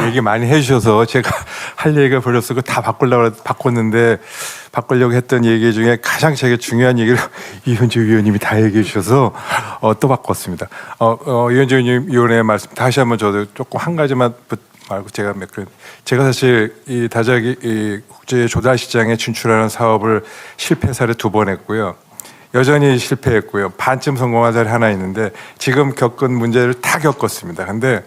얘기 많이 해주셔서 제가 할 얘기가 벌렸고 다 바꿨는데 바꾸려고 했던 얘기 중에 가장 제게 중요한 얘기를 이현주 위원님이 다 얘기해 주셔서 또 바꿨습니다. 이현주 위원의 말씀 다시 한번 저도 조금 한 가지만 말고 제가 사실 이 다자기 이 국제 조달 시장에 진출하는 사업을 실패 사례 2번 했고요. 여전히 실패했고요. 반쯤 성공한 사례 하나 있는데 지금 겪은 문제를 다 겪었습니다. 근데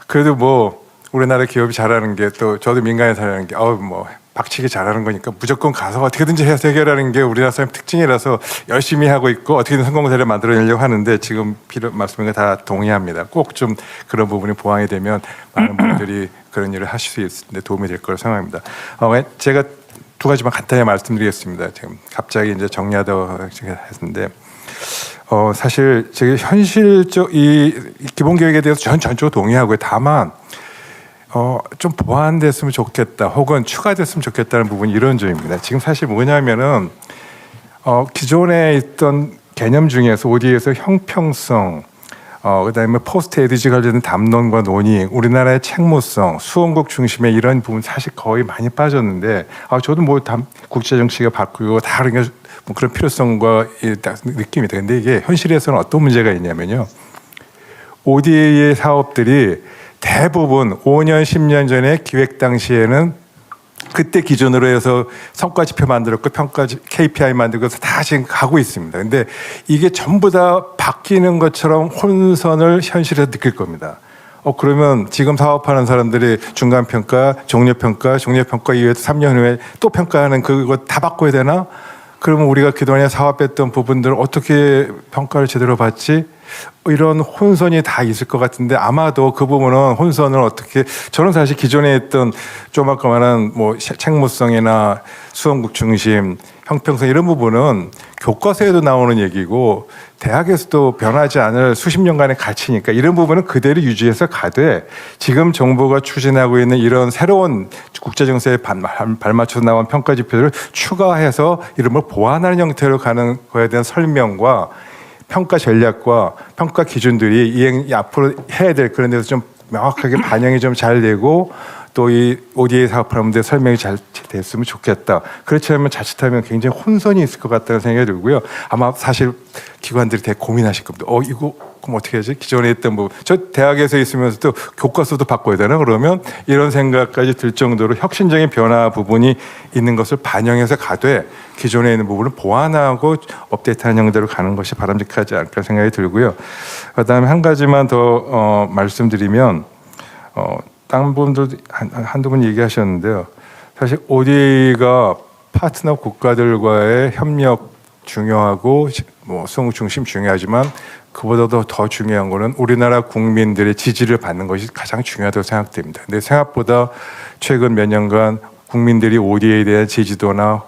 그래도 뭐 우리나라 기업이 잘하는 게 또 저도 민간에 잘하는 게 뭐 박치기 잘하는 거니까 무조건 가서 어떻게든지 해서 해결하는 게 우리나라 사람 특징이라서 열심히 하고 있고 어떻게든 성공 사례를 만들어내려고 하는데 지금 말씀인 거 다 동의합니다. 꼭 좀 그런 부분이 보완이 되면 많은 분들이 그런 일을 하실 수 있는데 도움이 될 거라고 생각합니다. 제가 2가지만 간단히 말씀드리겠습니다. 지금 갑자기 이제 정리하다가 했는데 사실 제가 현실적 이 기본 계획에 대해서 전적으로 동의하고요. 다만 좀 보완됐으면 좋겠다, 혹은 추가됐으면 좋겠다는 부분이 이런 점입니다. 지금 사실 뭐냐면은 기존에 있던 개념 중에서 ODA에서 형평성, 그다음에 포스트 에디지 관련된 담론과 논의, 우리나라의 책무성, 수원국 중심의 이런 부분 사실 거의 많이 빠졌는데 저도 뭐 국제 정치가 바뀌고 다른 게 뭐 그런 필요성과 느낌이 돼요. 근데 이게 현실에서는 어떤 문제가 있냐면요. ODA의 사업들이 대부분 5년, 10년 전에 기획 당시에는 그때 기준으로 해서 성과 지표 만들었고 평가 KPI 만들고 다 지금 가고 있습니다. 근데 이게 전부 다 바뀌는 것처럼 혼선을 현실에서 느낄 겁니다. 그러면 지금 사업하는 사람들이 중간평가, 종료평가 이후에 3년 후에 또 평가하는 그거 다 바꿔야 되나? 그러면 우리가 그동안에 사업했던 부분들을 어떻게 평가를 제대로 받지? 이런 혼선이 다 있을 것 같은데 아마도 그 부분은 혼선을 어떻게, 저는 사실 기존에 했던 조만큼만한 뭐 책무성이나 수원국 중심, 형평성 이런 부분은 교과서에도 나오는 얘기고 대학에서도 변하지 않을 수십 년간의 가치니까 이런 부분은 그대로 유지해서 가되, 지금 정부가 추진하고 있는 이런 새로운 국제정세에 발맞춰서 나온 평가 지표를 추가해서 이런 걸 보완하는 형태로 가는 거에 대한 설명과 평가 전략과 평가 기준들이 앞으로 해야 될 그런 데서 좀 명확하게 반영이 좀 잘 되고 또 이 ODA 사업하는 분들 설명이 잘 됐으면 좋겠다. 그렇지 않으면 자칫하면 굉장히 혼선이 있을 것 같다는 생각이 들고요. 아마 사실 기관들이 되게 고민하실 겁니다. 이거 그럼 어떻게 하지? 기존에 했던 저 대학에서 있으면서도 교과서도 바꿔야 되나? 그러면 이런 생각까지 들 정도로 혁신적인 변화 부분이 있는 것을 반영해서 가되 기존에 있는 부분을 보완하고 업데이트하는 형태로 가는 것이 바람직하지 않을까 생각이 들고요. 그다음에 한 가지만 더 말씀드리면 다른 분들도 한두 분 얘기하셨는데요. 사실 ODA가 파트너 국가들과의 협력 중요하고 뭐 수용 중심 중요하지만 그보다도 더 중요한 거는 우리나라 국민들의 지지를 받는 것이 가장 중요하다고 생각됩니다. 근데 생각보다 최근 몇 년간 국민들이 ODA에 대한 지지도나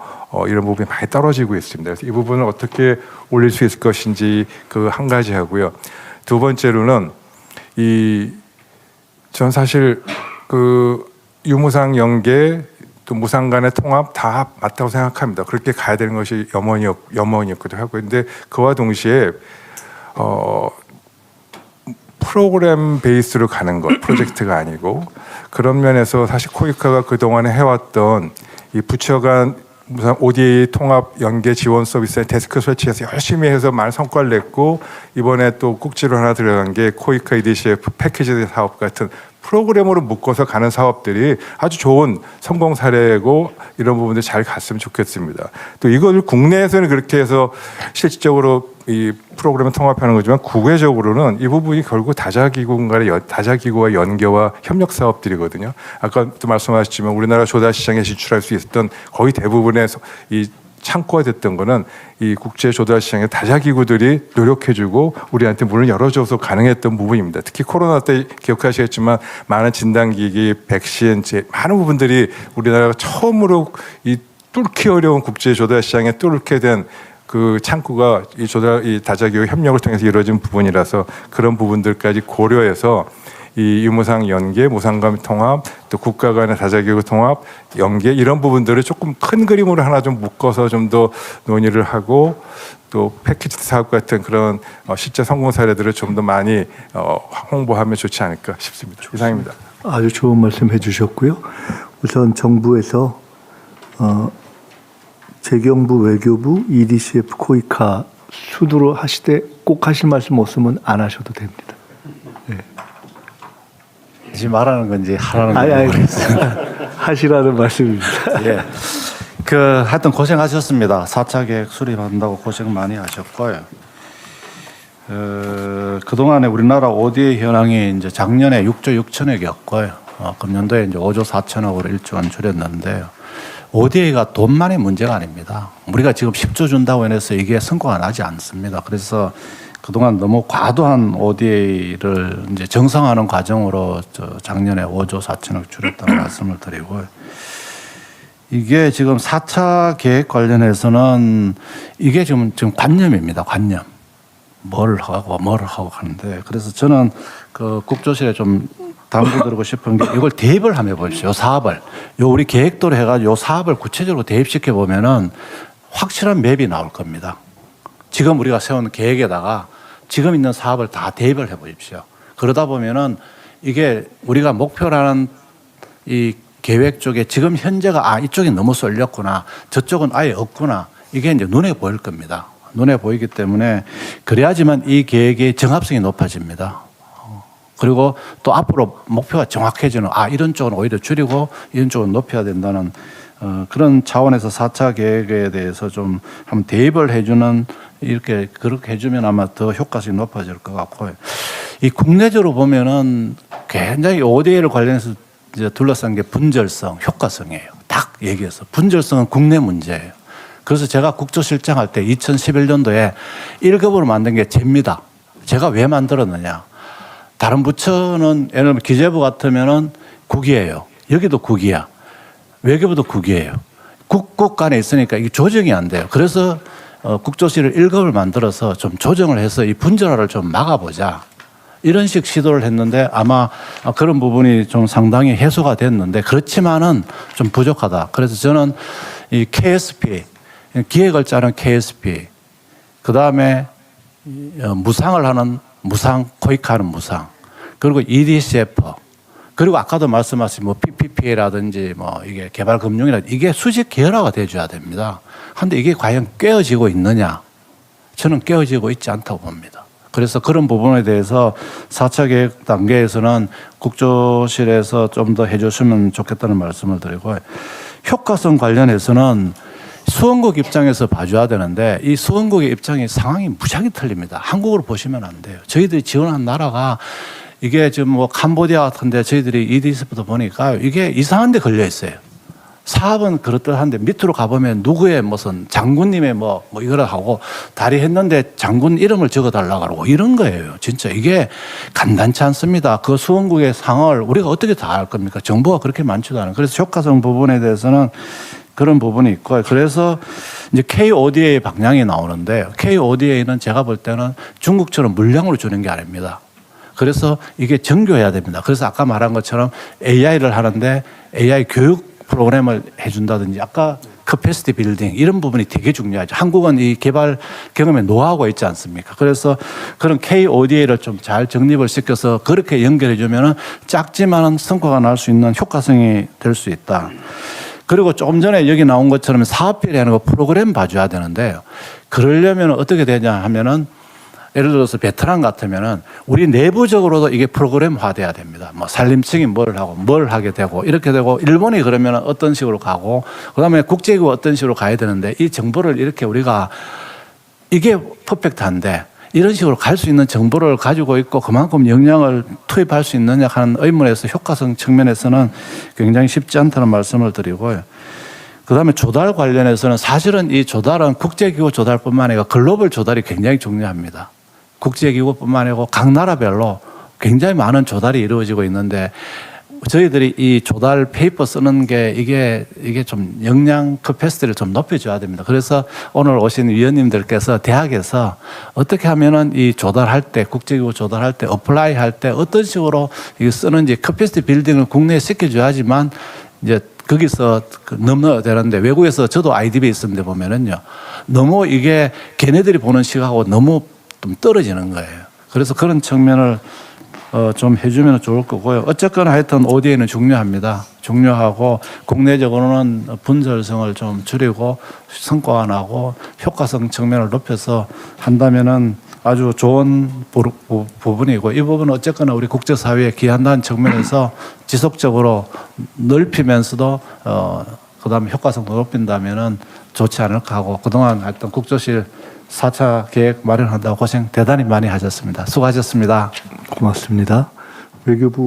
이런 부분이 많이 떨어지고 있습니다. 그래서 이 부분을 어떻게 올릴 수 있을 것인지 그 한 가지 하고요. 2번째로는 전 사실 그 유무상 연계 또 무상 간의 통합 다 맞다고 생각합니다. 그렇게 가야 되는 것이 염원이었기도 하고, 근데 그와 동시에 프로그램 베이스로 가는 것, 프로젝트가 아니고, 그런 면에서 사실 코이카가 그동안에 해왔던 이 부처 간 무슨 ODA 통합 연계 지원 서비스에 데스크 설치해서 열심히 해서 많은 성과를 냈고, 이번에 또 꼭지로 하나 들어간 게 코이카 EDCF 패키지 사업 같은 프로그램으로 묶어서 가는 사업들이 아주 좋은 성공 사례고 이런 부분들 잘 갔으면 좋겠습니다. 또 이걸 국내에서는 그렇게 해서 실질적으로 이 프로그램을 통합하는 거지만 국외적으로는 이 부분이 결국 다자기구와 연계와 협력 사업들이거든요. 아까 또 말씀하셨지만 우리나라 조달 시장에 진출할 수 있었던 거의 대부분의 이 창구가 됐던 거는 이 국제 조달 시장의 다자기구들이 노력해주고 우리한테 문을 열어줘서 가능했던 부분입니다. 특히 코로나 때 기억하시겠지만 많은 진단기기, 백신, 많은 부분들이 우리나라가 처음으로 이 뚫기 어려운 국제 조달 시장에 뚫게 된 그 창구가 이 다자기구 협력을 통해서 이루어진 부분이라서 그런 부분들까지 고려해서 이 유무상 연계, 무상감 통합, 또 국가 간의 다자기구 통합, 연계 이런 부분들을 조금 큰 그림으로 하나 좀 묶어서 좀 더 논의를 하고 또 패키지 사업 같은 그런 실제 성공 사례들을 좀 더 많이 홍보하면 좋지 않을까 싶습니다. 이상입니다. 아주 좋은 말씀 해주셨고요. 우선 정부에서 재경부, 외교부, EDCF, 코이카 수두로 하시되 꼭 하실 말씀 없으면 안 하셔도 됩니다. 네. 지금 말하는 건지 하라는 건지 모르겠어요. 하시라는 말씀입니다. 예. 하여튼 고생하셨습니다. 4차 계획 수립한다고 고생 많이 하셨고요. 그동안에 우리나라 ODA 현황이 이제 작년에 6조 6천억이었고요. 금년도에 이제 5조 4천억으로 1조 원 줄였는데요. ODA가 돈만의 문제가 아닙니다. 우리가 지금 10조 준다고 해서 이게 성과가 나지 않습니다. 그래서 그동안 너무 과도한 ODA를 이제 정상화하는 과정으로 작년에 5조 4천억 줄였다는 말씀을 드리고요. 이게 지금 4차 계획 관련해서는 이게 지금 관념입니다. 관념. 뭘 하고 하는데. 그래서 저는 그 국조실에 좀 당부드리고 싶은 게 이걸 대입을 한번 해보십시오. 요 사업을. 우리 계획도로 해가지고 요 사업을 구체적으로 대입시켜 보면은 확실한 맵이 나올 겁니다. 지금 우리가 세운 계획에다가 지금 있는 사업을 다 대입을 해 보십시오. 그러다 보면은 이게 우리가 목표라는 이 계획 쪽에 지금 현재가 이쪽이 너무 쏠렸구나. 저쪽은 아예 없구나. 이게 이제 눈에 보일 겁니다. 눈에 보이기 때문에 그래야지만 이 계획의 정합성이 높아집니다. 그리고 또 앞으로 목표가 정확해지는 이런 쪽은 오히려 줄이고 이런 쪽은 높여야 된다는 그런 차원에서 4차 계획에 대해서 좀 한번 대입을 해주는 이렇게 그렇게 해주면 아마 더 효과성이 높아질 것 같고요. 이 국내적으로 보면은 굉장히 ODA를 관련해서 이제 둘러싼 게 분절성, 효과성이에요. 딱 얘기해서 분절성은 국내 문제예요. 그래서 제가 국조실장 할 때 2011년도에 1급으로 만든 게 제입니다. 제가 왜 만들었느냐? 다른 부처는 예를 들면 기재부 같으면은 국이에요. 여기도 국이야. 외교부도 국이에요. 국국 간에 있으니까 이게 조정이 안 돼요. 그래서 국조실을 1급을 만들어서 좀 조정을 해서 이 분절화를 좀 막아보자. 이런 식 시도를 했는데 아마 그런 부분이 좀 상당히 해소가 됐는데 그렇지만은 좀 부족하다. 그래서 저는 이 KSP, 기획을 짜는 KSP, 그 다음에 무상을 하는 무상, 코이카는 무상, 그리고 EDCF, 그리고 아까도 말씀하신 PPP라든지 이게 개발금융이라든지 이게 수직 계열화가 돼줘야 됩니다. 그런데 이게 과연 깨어지고 있느냐? 저는 깨어지고 있지 않다고 봅니다. 그래서 그런 부분에 대해서 4차 계획 단계에서는 국조실에서 좀 더 해줬으면 좋겠다는 말씀을 드리고, 효과성 관련해서는 수원국 입장에서 봐줘야 되는데 이 수원국의 입장이 상황이 무지하게 틀립니다. 한국으로 보시면 안 돼요. 저희들이 지원한 나라가 이게 지금 캄보디아 같은데 저희들이 EDC부터 보니까 이게 이상한 데 걸려 있어요. 사업은 그렇듯한데 밑으로 가보면 누구의 무슨 장군님의 이거를 하고 다리 했는데 장군 이름을 적어달라고 그러고 이런 거예요. 진짜 이게 간단치 않습니다. 그 수원국의 상황을 우리가 어떻게 다 알 겁니까? 정보가 그렇게 많지도 않아요. 그래서 효과성 부분에 대해서는 그런 부분이 있고, 그래서 이제 KODA 방향이 나오는데 KODA는 제가 볼 때는 중국처럼 물량으로 주는 게 아닙니다. 그래서 이게 정교해야 됩니다. 그래서 아까 말한 것처럼 AI를 하는데 AI 교육 프로그램을 해준다든지 아까 커패시티 빌딩 이런 부분이 되게 중요하죠. 한국은 이 개발 경험에 노하우가 있지 않습니까? 그래서 그런 KODA를 좀 잘 정립을 시켜서 그렇게 연결해 주면은 작지만은 성과가 날 수 있는 효과성이 될 수 있다. 그리고 조금 전에 여기 나온 것처럼 사업비라는 거 프로그램 봐줘야 되는데 그러려면 어떻게 되냐 하면은 예를 들어서 베트남 같으면은 우리 내부적으로도 이게 프로그램화돼야 됩니다. 산림청이 뭘 하고 뭘 하게 되고 이렇게 되고, 일본이 그러면 어떤 식으로 가고 그다음에 국제기구 어떤 식으로 가야 되는데 이 정보를 이렇게 우리가 이게 퍼펙트한데 이런 식으로 갈 수 있는 정보를 가지고 있고 그만큼 역량을 투입할 수 있느냐 하는 의문에서 효과성 측면에서는 굉장히 쉽지 않다는 말씀을 드리고요. 그다음에 조달 관련해서는 사실은 이 조달은 국제기구 조달뿐만 아니라 글로벌 조달이 굉장히 중요합니다. 국제기구뿐만 아니고 각 나라별로 굉장히 많은 조달이 이루어지고 있는데 저희들이 이 조달 페이퍼 쓰는 게 이게 좀 역량 커패시티를 좀 높여줘야 됩니다. 그래서 오늘 오신 위원님들께서 대학에서 어떻게 하면은 이 조달할 때 국제기구 조달할 때 어플라이 할 때 어떤 식으로 이게 쓰는지 커패시티 빌딩을 국내에 시켜줘야지만 이제 거기서 넘어야 되는데 외국에서 저도 IDB 있는데 보면은요 너무 이게 걔네들이 보는 시각하고 너무 좀 떨어지는 거예요. 그래서 그런 측면을 좀 해주면 좋을 거고요. 어쨌거나 하여튼 ODA는 중요합니다. 중요하고 국내적으로는 분절성을 좀 줄이고 성과화하고 효과성 측면을 높여서 한다면은 아주 좋은 부분이고 이 부분은 어쨌거나 우리 국제사회에 기한다는 측면에서 지속적으로 넓히면서도 그다음에 효과성도 높인다면은 좋지 않을까 하고 그동안 하여튼 국조실 4차 계획 마련한다고 고생 대단히 많이 하셨습니다. 수고하셨습니다. 고맙습니다. 외교부